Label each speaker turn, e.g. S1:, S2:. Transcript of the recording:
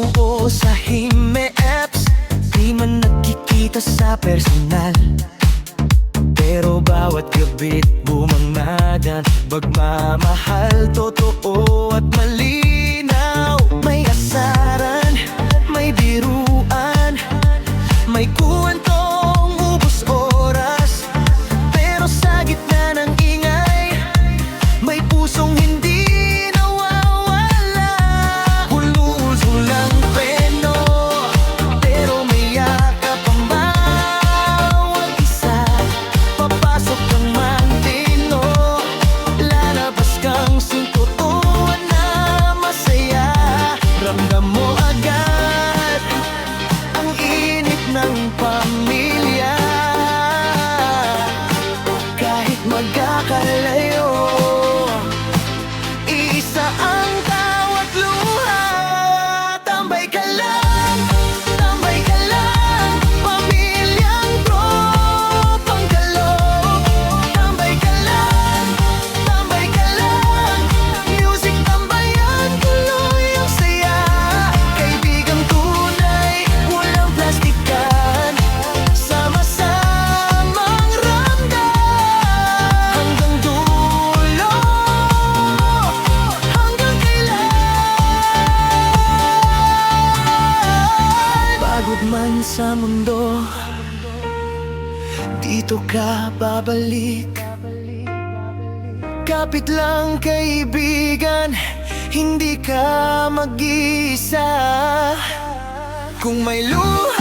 S1: buo sa hime-apps, di man nagkikita sa personal. Pero bawat gabit bumangmadan, magmamahal, totoo at malinaw. May asaran, may biruan, may kwentong ubos oras. Pero sa gitna ng ingay, may pusong hindi nawawala. Hulul lang preno, pero may yakap ang bawat isa. Papasok kang mantino, lalabas kang sintutuan na masaya. Ramdam mo agad ang init ng pamilya, kahit magkakalayo. Isa ang tawat luha. Tambay ka lang, pamilyang tropang kalog. Tambay ka lang, music tambayan, tuloy ang saya. Kaibigang tunay, walang plastikan, sama-samang ramdam. Hanggang dulo, hanggang kailan. Pagod man sa mundo, dito ka babalik. Kapit lang kaibigan, hindi ka mag-isa. Kung may luha